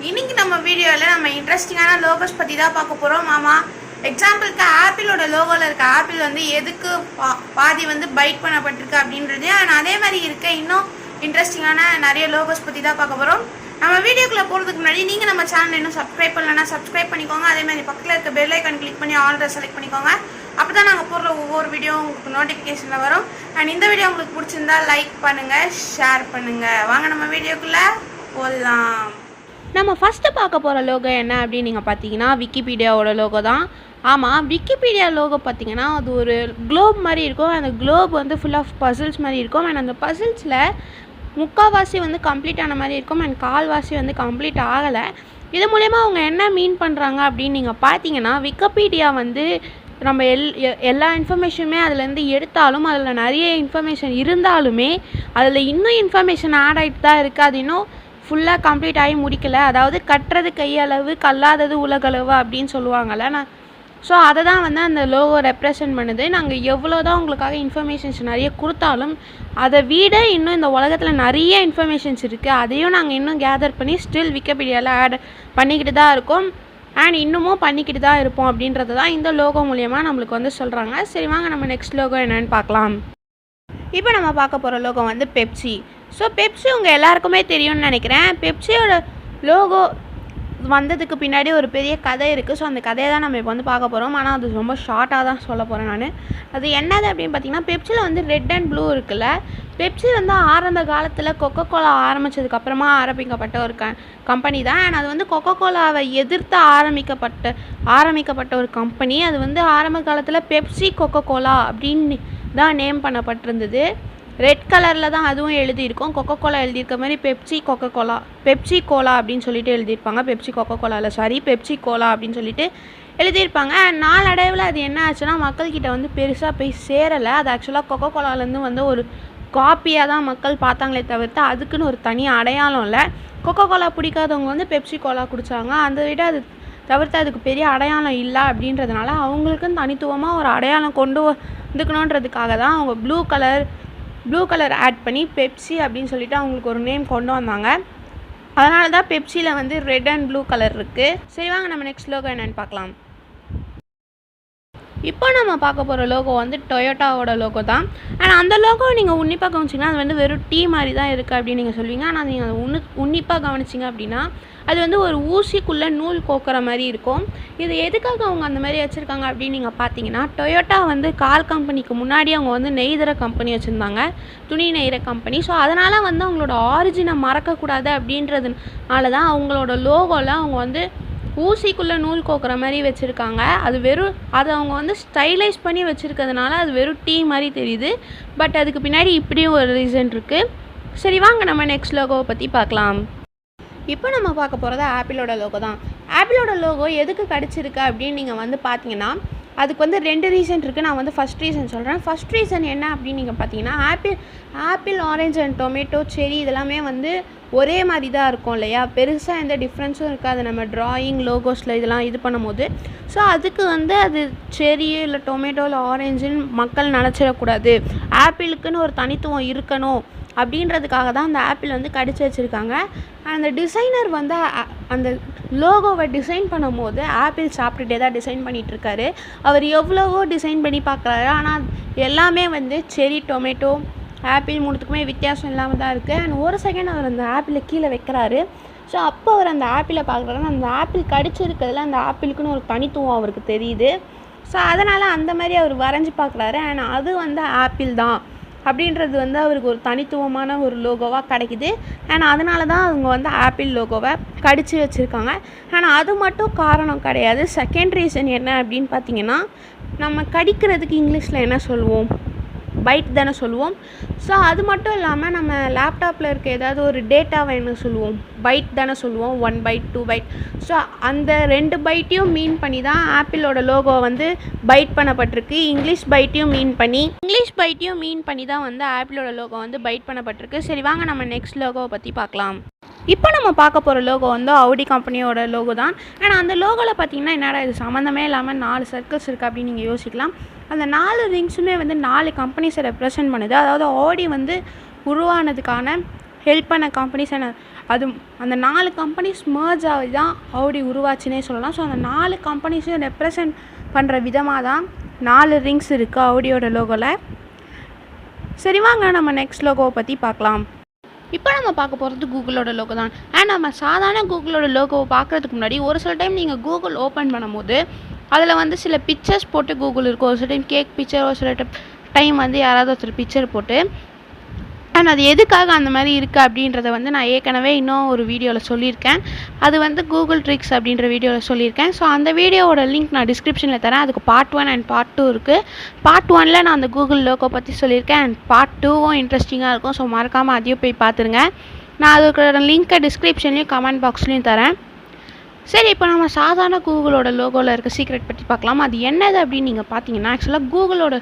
இன்னைக்கு நம்ம வீடியோவில் நம்ம இன்ட்ரெஸ்டிங்கான லோகோஸ் பற்றி தான் பார்க்க போகிறோம் மாமா. எக்ஸாம்பிளுக்கு ஆப்பிளோட லோகோவில் இருக்க ஆப்பிள் வந்து எதுக்கு பாதி வந்து பைட் பண்ணப்பட்டிருக்கு அப்படின்றது. ஆனால் அதே மாதிரி இருக்க இன்னும் இன்ட்ரெஸ்டிங்கான நிறைய லோகோஸ் பற்றி தான் பார்க்க போகிறோம். நம்ம வீடியோக்குள்ளே போகிறதுக்கு முன்னாடி நீங்கள் நம்ம சேனல் இன்னும் சப்ஸ்கிரைப் பண்ணலன்னா சப்ஸ்கிரைப் பண்ணிக்கோங்க. அதே மாதிரி பக்கத்தில் இருக்க பெல் ஐக்கான் கிளிக் பண்ணி ஆல் செலக்ட் பண்ணிக்கோங்க. அப்போ தான் நாங்கள் போடுற ஒவ்வொரு வீடியோ உங்களுக்கு நோட்டிஃபிகேஷனில் வரும். அண்ட் இந்த வீடியோ உங்களுக்கு பிடிச்சிருந்தா லைக் பண்ணுங்கள், ஷேர் பண்ணுங்கள். வாங்க நம்ம வீடியோக்குள்ளே போடலாம். நம்ம ஃபஸ்ட்டு பார்க்க போகிற லோகோ என்ன அப்படின்னு நீங்கள் பார்த்தீங்கன்னா விக்கிபீடியாவோட லோகோ தான். ஆமாம், விக்கிபீடியா லோகோ பார்த்தீங்கன்னா அது ஒரு குளோப் மாதிரி இருக்கும். அந்த குளோப் வந்து ஃபுல் ஆஃப் பசில்ஸ் மாதிரி இருக்கும். அண்ட் அந்த பசில்ஸில் முக்கால்வாசி வந்து கம்ப்ளீட் ஆன மாதிரி இருக்கும் அண்ட் கால்வாசி வந்து கம்ப்ளீட் ஆகலை. இது மூலயமா அவங்க என்ன மீன் பண்ணுறாங்க அப்படின்னு நீங்கள் பார்த்தீங்கன்னா, விக்கிபீடியா வந்து நம்ம எல்லா இன்ஃபர்மேஷனுமே அதுலேருந்து எடுத்தாலும் அதில் நிறைய இன்ஃபர்மேஷன் இருந்தாலுமே அதில் இன்னும் இன்ஃபர்மேஷன் ஆட் ஆகிட்டு தான் இருக்குது. அது இன்னும் ஃபுல்லாக கம்ப்ளீட் ஆகி முடிக்கலை. அதாவது கட்டுறது கையளவு கல்லாதது உலகளவு அப்படின்னு சொல்லுவாங்கள்ல. ஸோ அதை தான் வந்து அந்த லோகோ ரெப்ரசன்ட் பண்ணுது. நாங்கள் எவ்வளோ தான் உங்களுக்காக இன்ஃபர்மேஷன்ஸ் நிறைய கொடுத்தாலும் அதை விட இன்னும் இந்த உலகத்தில் நிறைய இன்ஃபர்மேஷன்ஸ் இருக்குது. அதையும் நாங்கள் இன்னும் கேதர் பண்ணி ஸ்டில் விக்கிபீடியாவில் ஆட் பண்ணிக்கிட்டு தான் இருக்கோம் அண்ட் இன்னமும் பண்ணிக்கிட்டு தான் இருப்போம் அப்படின்றது தான் இந்த லோகோ மூலயமா நம்மளுக்கு வந்து சொல்கிறாங்க. சரி வாங்க நம்ம நெக்ஸ்ட் லோகோ என்னென்னு பார்க்கலாம். இப்போ நம்ம பார்க்க போகிற லோகோ வந்து பெப்சி. ஸோ பெப்சி உங்கள் எல்லாருக்குமே தெரியும்னு நினைக்கிறேன். பெப்சியோட லோகோ வந்ததுக்கு பின்னாடி ஒரு பெரிய கதை இருக்குது. ஸோ அந்த கதையை தான் நம்ம இப்போ வந்து பார்க்க போகிறோம். ஆனால் அது ரொம்ப ஷார்ட்டாக தான் சொல்ல போகிறேன் நான். அது என்னது அப்படின்னு பார்த்தீங்கன்னா, பெப்சியில் வந்து ரெட் அண்ட் ப்ளூ இருக்குல்ல. பெப்சி வந்து ஆரம்ப காலத்தில் கொக்கோ கோலா ஆரம்பித்ததுக்கப்புறமா ஆரம்பிக்கப்பட்ட ஒரு கம்பெனி தான். அண்ட் அது வந்து கொக்கோ கோலாவை எதிர்த்து ஆரம்பிக்கப்பட்ட ஒரு கம்பெனி. அது வந்து ஆரம்ப காலத்தில் பெப்சி கொக்கோ கோலா அப்படின்னு தான் நேம் பண்ணப்பட்டிருந்தது. ரெட் கலரில் தான் அதுவும் எழுதியிருக்கும். கொக்கோ கோலா எழுதியிருக்க மாதிரி பெப்சி கோலா அப்படின்னு சொல்லிட்டு எழுதியிருப்பாங்க. பெப்சி கோலா அப்படின்னு சொல்லிட்டு எழுதியிருப்பாங்க. நாளடைவில் அது என்ன ஆச்சுன்னா, மக்கள்கிட்ட வந்து பெருசாக போய் சேரலை. அது ஆக்சுவலாக கொக்கோ கோலாலேருந்து வந்து ஒரு காப்பியாக தான் மக்கள் பார்த்தாங்களே தவிர்த்து அதுக்குன்னு ஒரு தனி அடையாளம் இல்லை. கொக்கோ கோலா பிடிக்காதவங்க வந்து பெப்சி கோலா குடித்தாங்க. அதை விட அது தவிர்த்து அதுக்கு பெரிய அடையாளம் இல்லை அப்படின்றதுனால அவங்களுக்குன்னு தனித்துவமாக ஒரு அடையாளம் கொண்டு வந்துக்கணுன்றதுக்காக தான் அவங்க ப்ளூ கலர் ஆட் பண்ணி பெப்சி அப்படின்னு சொல்லிட்டு அவங்களுக்கு ஒரு நேம் கொண்டு வந்தாங்க. அதனால தான் பெப்சியில் வந்து ரெட் அண்ட் ப்ளூ கலர் இருக்குது. சரி வாங்க நம்ம நெக்ஸ்ட் லோகோ என்னென்னு பார்க்கலாம். இப்போ நம்ம பார்க்க போகிற லோகோ வந்து டொயோட்டாவோட லோகோ தான். ஆனால் அந்த லோகோ நீங்கள் உன்னிப்பாக கவனிச்சிங்கன்னா அது வந்து வெறும் டீ மாதிரி தான் இருக்குது அப்படின்னு நீங்கள் சொல்வீங்க. ஆனால் நீங்கள் உன்னிப்பாக கவனிச்சிங்க அப்படின்னா அது வந்து ஒரு ஊசிக்குள்ளே நூல் கோக்குற மாதிரி இருக்கும். இது எதுக்காக அவங்க அந்த மாதிரி வச்சுருக்காங்க அப்படின்னு நீங்கள் பார்த்தீங்கன்னா, டொயோட்டா வந்து கார் கம்பெனிக்கு முன்னாடி அவங்க வந்து நெய்தர கம்பெனி வச்சுருந்தாங்க, துணி நெய்கிற கம்பெனி. ஸோ அதனால் வந்து அவங்களோட ஆரிஜினை மறக்கக்கூடாது அப்படின்றதுனால தான் அவங்களோட லோகோவில் அவங்க வந்து ஊசிக்குள்ளே நூல் கோக்குற மாதிரி வச்சுருக்காங்க. அது அவங்க வந்து ஸ்டைலைஸ் பண்ணி வச்சுருக்கிறதுனால அது வெறும் டீ மாதிரி தெரியுது. பட் அதுக்கு பின்னாடி இப்படியும் ஒரு ரீசன் இருக்குது. சரி வாங்க நம்ம நெக்ஸ்ட் லோகோவை பற்றி பார்க்கலாம். இப்போ நம்ம பார்க்க போகிறது ஆப்பிளோட லோகோ தான். ஆப்பிளோட லோகோ எதுக்கு கிடச்சிருக்கு அப்படின்னு நீங்கள் வந்து பார்த்தீங்கன்னா, அதுக்கு வந்து 2 ரீசன் இருக்குது. நான் வந்து ஃபஸ்ட் ரீசன் சொல்கிறேன். ஃபஸ்ட் ரீசன் என்ன அப்படின்னு நீங்கள் பார்த்தீங்கன்னா, ஆப்பிள் ஆரஞ்சு அண்ட் டொமேட்டோ செரி இதெல்லாமே வந்து ஒரே மாதிரி தான் இருக்கும் இல்லையா. பெருசாக எந்த டிஃப்ரென்ஸும் இருக்காது நம்ம ட்ராயிங் லோகோஸில் இதெல்லாம் இது பண்ணும்போது. ஸோ அதுக்கு வந்து அது செரி இல்லை டொமேட்டோ இல்லை ஆரஞ்சுன்னு மக்கள் நினச்சிடக்கூடாது, ஆப்பிளுக்குன்னு ஒரு தனித்துவம் இருக்கணும் அப்படின்றதுக்காக தான் அந்த ஆப்பிள் வந்து கடிச்சு வச்சுருக்காங்க. அந்த டிசைனர் வந்து அந்த லோகோவை டிசைன் பண்ணும்போது ஆப்பிள் சாப்பிட்டுட்டே தான் டிசைன் பண்ணிகிட்ருக்காரு. அவர் எவ்வளவோ டிசைன் பண்ணி பார்க்குறாரு. ஆனால் எல்லாமே வந்து செரி டொமேட்டோ ஆப்பிள் மூணுத்துக்குமே வித்தியாசம் இல்லாமல் தான் இருக்குது. அண்ட் ஒரு செகண்ட் அவர் அந்த ஆப்பிளை கீழே வைக்கிறாரு. ஸோ அப்போ அவர் அந்த ஆப்பிளை பார்க்குறாருன்னா அந்த ஆப்பிள் கடிச்சிருக்கிறதுல அந்த ஆப்பிளுக்குன்னு ஒரு தனித்துவம் அவருக்கு தெரியுது. ஸோ அதனால் அந்த மாதிரி அவர் வரைஞ்சி பார்க்குறாரு. அண்ட் அது வந்து ஆப்பிள் தான் அப்படின்றது வந்து அவருக்கு ஒரு தனித்துவமான ஒரு லோகோவாக கிடைக்குது. அண்ட் அதனால தான் அவங்க வந்து ஆப்பிள் லோகோவை கடிச்சு வச்சுருக்காங்க. ஆனால் அது மட்டும் காரணம் கிடையாது. செகண்ட் ரீசன் என்ன அப்படின்னு பார்த்தீங்கன்னா, நம்ம கடிக்கிறதுக்கு இங்கிலீஷில் என்ன சொல்லுவோம், பைட் தானே சொல்லுவோம். ஸோ அது மட்டும் இல்லாமல் நம்ம லேப்டாப்பில் இருக்க ஏதாவது ஒரு டேட்டாவை என்ன சொல்லுவோம், பைட் தானே சொல்லுவோம். 1 பைட் 2 பைட். ஸோ அந்த 2 பைட்டையும் மீன் பண்ணி தான் ஆப்பிளோட லோகோ வந்து பைட் பண்ணப்பட்டிருக்கு. இங்கிலீஷ் பைட்டையும் மீன் பண்ணி தான் வந்து ஆப்பிளோட லோகோ வந்து பைட் பண்ணப்பட்டிருக்கு. சரி வாங்க நம்ம நெக்ஸ்ட் லோகோவை பற்றி பார்க்கலாம். இப்போ நம்ம பார்க்க போகிற லோகோ வந்து ஆடி கம்பெனியோட லோகோ தான். ஆனால் அந்த லோகோவில் பார்த்தீங்கன்னா என்னடா இது சம்மந்தமே இல்லாமல் 4 சர்க்கிள்ஸ் இருக்குது அப்படின்னு நீங்கள் யோசிக்கலாம். அந்த 4 ரிங்ஸுமே வந்து 4 கம்பெனிஸை ரெப்ரசன்ட் பண்ணுது. அதாவது ஆடி வந்து உருவானதுக்கான ஹெல்ப் பண்ண கம்பெனிஸ் அது அந்த 4 கம்பெனிஸ் மர்ஜ் ஆகி தான் ஆடி உருவாச்சுன்னே சொல்லலாம். ஸோ அந்த 4 கம்பெனிஸையும் ரெப்ரசன்ட் பண்ணுற விதமாக தான் 4 ரிங்ஸ் இருக்குது ஆடியோட லோகோவில். சரி வாங்க நம்ம நெக்ஸ்ட் லோகோவை பற்றி பார்க்கலாம். இப்போ நம்ம பார்க்க போகிறது கூகுளோட லோகோ தான். அண்ட் நம்ம சாதாரண கூகுளோட லோகோவை பார்க்குறதுக்கு முன்னாடி ஒரு சில டைம் நீங்கள் கூகுள் ஓப்பன் பண்ணும்போது அதில் வந்து சில பிக்சர்ஸ் போட்டு கூகுள் இருக்கும். ஒரு சில டைம் கேக் பிக்சர், ஒரு சில டைம் வந்து யாராவது ஒருத்தர் பிக்சர் போட்டு. அண்ட் அது எதுக்காக அந்த மாதிரி இருக்குது அப்படின்றத வந்து நான் ஏற்கனவே இன்னும் ஒரு வீடியோவில் சொல்லியிருக்கேன். அது வந்து கூகுள் ட்ரிக்ஸ் அப்படின்ற வீடியோவில் சொல்லியிருக்கேன். ஸோ அந்த வீடியோவோட லிங்க் நான் டிஸ்கிரிப்ஷனில் தரேன். அதுக்கு பார்ட் 1 அண்ட் பார்ட் 2 இருக்குது. பார்ட் 1ல் நான் அந்த கூகுள் லோகோ பற்றி சொல்லியிருக்கேன். அண்ட் பார்ட் 2வும் இன்ட்ரெஸ்டிங்காக இருக்கும். ஸோ மறக்காமல் அதையும் போய் பார்த்துருங்க. நான் அதுக்கு லிங்க்கை டிஸ்கிரிப்ஷன்லேயும் கமெண்ட் பாக்ஸ்லேயும் தரேன். சரி, இப்போ நம்ம சாதாரண கூகுளோட லோகோவில் இருக்க சீக்ரெட் பற்றி பார்க்கலாம். அது என்னது அப்படின்னு நீங்கள் பார்த்தீங்கன்னா, ஆக்சுவலாக கூகுளோட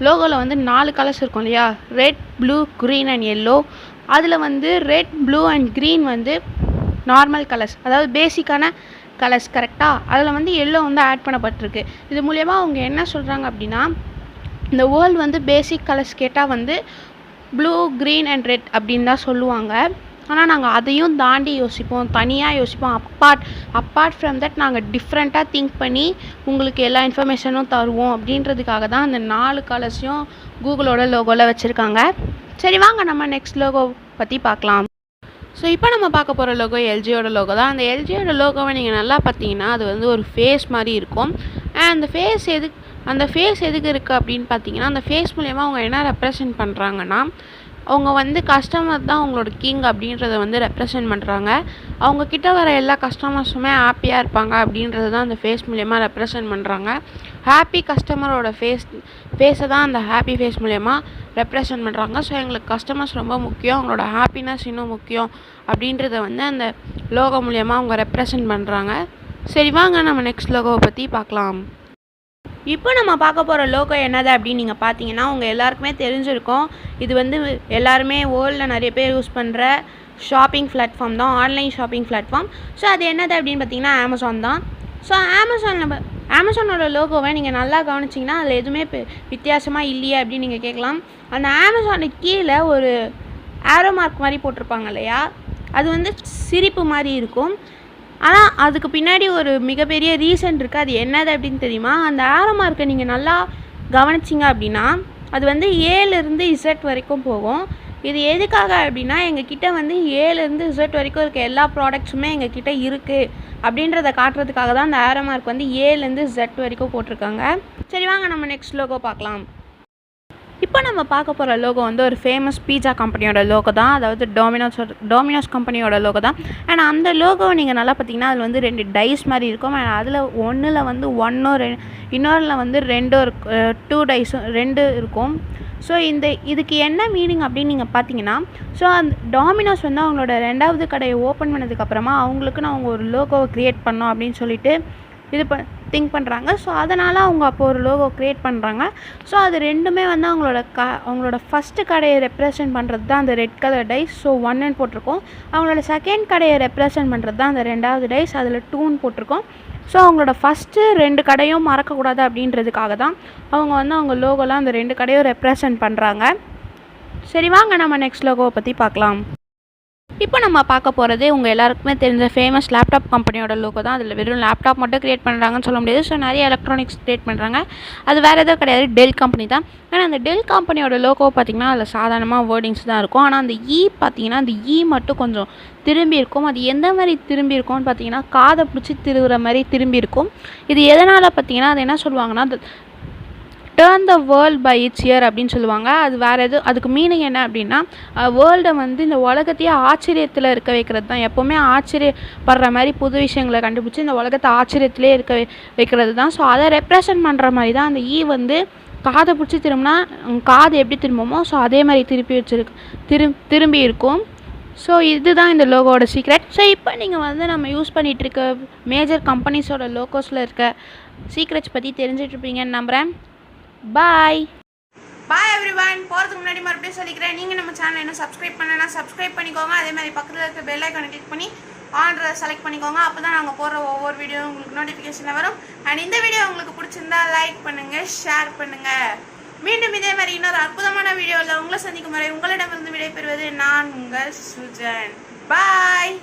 லோகோவில் வந்து 4 கலர்ஸ் இருக்கும் இல்லையா, red, blue, green and yellow. அதில் வந்து ரெட், ப்ளூ அண்ட் க்ரீன் வந்து நார்மல் கலர்ஸ், அதாவது பேசிக்கான கலர்ஸ் கரெக்டாக. அதில் வந்து எல்லோ வந்து ஆட் பண்ணப்பட்டிருக்கு. இது மூலயமா அவங்க என்ன சொல்கிறாங்க அப்படின்னா, இந்த வேர்ல்டு வந்து பேசிக் கலர்ஸ் கேட்டால் வந்து ப்ளூ, க்ரீன் அண்ட் ரெட் அப்படின்னு தான் சொல்லுவாங்க. ஆனால் நாங்கள் அதையும் தாண்டி யோசிப்போம், தனியாக யோசிப்போம். அப்பார்ட் ஃப்ரம் தட் நாங்கள் டிஃப்ரெண்ட்டாக திங்க் பண்ணி உங்களுக்கு எல்லா இன்ஃபர்மேஷனும் தருவோம் அப்படின்றதுக்காக தான் அந்த 4 கலர்ஸையும் கூகுளோட லோகோவில் வச்சுருக்காங்க. சரி வாங்க நம்ம நெக்ஸ்ட் லோகோ பற்றி பார்க்கலாம். ஸோ இப்போ நம்ம பார்க்க போகிற லோகோ எல்ஜியோட லோகோ தான். அந்த எல்ஜியோட லோகோவை நீங்கள் நல்லா பார்த்தீங்கன்னா அது வந்து ஒரு ஃபேஸ் மாதிரி இருக்கும். அந்த ஃபேஸ் எதுக்கு இருக்குது அப்படின்னு பார்த்தீங்கன்னா, அந்த ஃபேஸ் மூலயமா அவங்க என்ன ரெப்ரசன்ட் பண்ணுறாங்கன்னா, அவங்க வந்து கஸ்டமர் தான் அவங்களோட கிங் அப்படின்றத வந்து ரெப்ரசன்ட் பண்ணுறாங்க. அவங்கக்கிட்ட வர எல்லா கஸ்டமர்ஸுமே ஹாப்பியாக இருப்பாங்க அப்படின்றது தான் அந்த ஃபேஸ் மூலயமா ரெப்ரசன்ட் பண்ணுறாங்க. ஹாப்பி கஸ்டமரோட ஃபேஸை தான் அந்த ஹாப்பி ஃபேஸ் மூலயமா ரெப்ரசன்ட் பண்ணுறாங்க. ஸோ எங்களுக்கு கஸ்டமர்ஸ் ரொம்ப முக்கியம், அவங்களோட ஹாப்பினஸ் இன்னும் முக்கியம் அப்படின்றத வந்து அந்த லோகோ மூலயமா அவங்க ரெப்ரசன்ட் பண்ணுறாங்க. சரி வாங்க நம்ம நெக்ஸ்ட் லோகோவை பற்றி பார்க்கலாம். இப்போ நம்ம பார்க்க போகிற லோகோ என்னது அப்படின்னு நீங்கள் பார்த்தீங்கன்னா, உங்கள் எல்லாருக்குமே தெரிஞ்சிருக்கும். இது வந்து எல்லாருமே வேர்ல்டில் நிறைய பேர் யூஸ் பண்ணுற ஷாப்பிங் பிளாட்ஃபார்ம் தான், ஆன்லைன் ஷாப்பிங் பிளாட்ஃபார்ம். ஸோ அது என்னது அப்படின்னு பார்த்தீங்கன்னா அமேசான் தான். ஸோ அமேசானோட லோகோவை நீங்கள் நல்லா கவனிச்சிங்கன்னா அதில் எதுவுமே வித்தியாசமாக இல்லையே அப்படின்னு நீங்கள் கேட்கலாம். அந்த அமேசானுக்கு கீழே ஒரு ஆரோ மார்க் மாதிரி போட்டிருப்பாங்க இல்லையா, அது வந்து சிரிப்பு மாதிரி இருக்கும். ஆனால் அதுக்கு பின்னாடி ஒரு மிகப்பெரிய ரீசன் இருக்குது. அது என்னது அப்படின்னு தெரியுமா? அந்த ஆரோ மார்க்கை நீங்கள் நல்லா கவனிச்சிங்க அப்படின்னா அது வந்து ஏலேருந்து இசட் வரைக்கும் போகும். இது எதுக்காக அப்படின்னா, எங்ககிட்ட வந்து ஏலேருந்து இசட் வரைக்கும் இருக்க எல்லா ப்ராடக்ட்ஸுமே எங்ககிட்ட இருக்குது அப்படின்றத காட்டுறதுக்காக தான் அந்த ஆரோ மார்க் வந்து ஏலேருந்து இசட் வரைக்கும் போட்டிருக்காங்க. சரி வாங்க நம்ம நெக்ஸ்ட் லோகோ பார்க்கலாம். இப்போ நம்ம பார்க்க போகிற லோகோ வந்து ஒரு ஃபேமஸ் பீட்சா கம்பெனியோட லோகோ தான், அதாவது டோமினோஸ் கம்பெனியோட லோகோ தான். அண்ட் அந்த லோகோவை நீங்கள் நல்லா பார்த்தீங்கன்னா அதில் வந்து 2 டைஸ் மாதிரி இருக்கும். அண்ட் அதில் ஒன்றில் வந்து 1 இன்னொரில் வந்து 2 டைஸும் 2 இருக்கும். ஸோ இதுக்கு என்ன மீனிங் அப்படின்னு நீங்கள் பார்த்தீங்கன்னா, ஸோ அந்த டாமினோஸ் வந்து அவங்களோட 2வது கடையை ஓப்பன் பண்ணதுக்கப்புறமா அவங்களுக்குன்னு அவங்க ஒரு லோகோவை க்ரியேட் பண்ணோம் அப்படின்னு சொல்லிட்டு திங்க் பண்ணுறாங்க. ஸோ அதனால் அவங்க அப்போ ஒரு லோகோ க்ரியேட் பண்ணுறாங்க. ஸோ அது ரெண்டுமே வந்து அவங்களோட ஃபஸ்ட்டு கடையை ரெப்ரசன்ட் பண்ணுறது தான் அந்த ரெட் கலர் டைஸ். ஸோ 1ன்னு போட்டிருக்கோம். அவங்களோட செகண்ட் கடையை ரெப்ரசன்ட் பண்ணுறது தான் அந்த 2வது டைஸ், அதில் 2ன்னு போட்டிருக்கோம். ஸோ அவங்களோட ஃபஸ்ட்டு 2 கடையும் மறக்கக்கூடாது அப்படின்றதுக்காக தான் அவங்க வந்து அவங்க லோகோலாம் அந்த 2 கடையும் ரெப்ரசன்ட் பண்ணுறாங்க. சரி வாங்க நம்ம நெக்ஸ்ட் லோகோவை பற்றி பார்க்கலாம். இப்போ நம்ம பார்க்க போகிறது உங்கள் எல்லாருக்குமே தெரிஞ்ச ஃபேமஸ் லேப்டாப் கம்பெனியோட லோகோ தான். அதில் வெறும் லேப்டாப் மட்டும் க்ரியேட் பண்ணுறாங்கன்னு சொல்ல முடியாது. ஸோ நிறைய எலக்ட்ரானிக்ஸ் க்ரியேட் பண்ணுறாங்க. அது வேறு எதுவும் கிடையாது, டெல் கம்பெனி தான். ஆனால் அந்த டெல் கம்பெனியோட லோகோ பார்த்திங்கன்னா அதில் சாதாரணமாக வேர்டிங்ஸ் தான் இருக்கும். ஆனால் அந்த பார்த்திங்கன்னா அந்த மட்டும் கொஞ்சம் திரும்பி இருக்கும். அது எந்த மாதிரி திரும்பி இருக்கும்னு பார்த்தீங்கன்னா, காதை பிடிச்சி திருவுற மாதிரி திரும்பி இருக்கும். இது எதனால் பார்த்தீங்கன்னா, அது என்ன சொல்லுவாங்கன்னா, turn the world by its ear அப்படின்னு சொல்லுவாங்க. அது வேறு அதுக்கு மீனிங் என்ன அப்படின்னா, வேர்ல்டை வந்து இந்த உலகத்தையே ஆச்சரியத்தில் இருக்க வைக்கிறது தான். எப்போவுமே ஆச்சரியப்படுற மாதிரி புது விஷயங்களை கண்டுபிடிச்சி இந்த உலகத்தை ஆச்சரியத்திலே இருக்க வைக்கிறது தான். ஸோ அதை ரெப்ரசன்ட் பண்ணுற மாதிரி தான் அந்த வந்து காதை பிடிச்சி திரும்பினா காது எப்படி திரும்புமோ ஸோ அதே மாதிரி திரும்பி இருக்கும். ஸோ இதுதான் இந்த லோகோட சீக்ரெட். ஸோ இப்போ நீங்கள் வந்து நம்ம யூஸ் பண்ணிகிட்ருக்க மேஜர் கம்பெனிஸோட லோகோஸில் இருக்க சீக்ரெட்ஸ் பற்றி தெரிஞ்சிட்ருப்பீங்கன்னு நம்புகிறேன். பாய் எவ்ரிவன். போகிறதுக்கு முன்னாடி மறுபடியும் சொல்லிக்கிறேன், நீங்கள் நம்ம சேனல் என்ன சப்ஸ்கிரைப் பண்ணலைன்னா சப்ஸ்கிரைப் பண்ணிக்கோங்க. அதே மாதிரி பக்கத்தில் இருக்க பெல் ஐக்கானை கிளிக் பண்ணி ஆல்ரெடி செலக்ட் பண்ணிக்கோங்க. அப்போ தான் நாங்கள் போடுற ஒவ்வொரு வீடியோ உங்களுக்கு நோட்டிஃபிகேஷனில் வரும். அண்ட் இந்த வீடியோ உங்களுக்கு பிடிச்சிருந்தா லைக் பண்ணுங்கள், ஷேர் பண்ணுங்கள். மீண்டும் இதே மாதிரி இன்னொரு அற்புதமான வீடியோவில் உங்களை சந்திக்கும் வரை உங்களிடமிருந்து விடைபெறுவது நான் உங்கள் சுஜன். பாய்.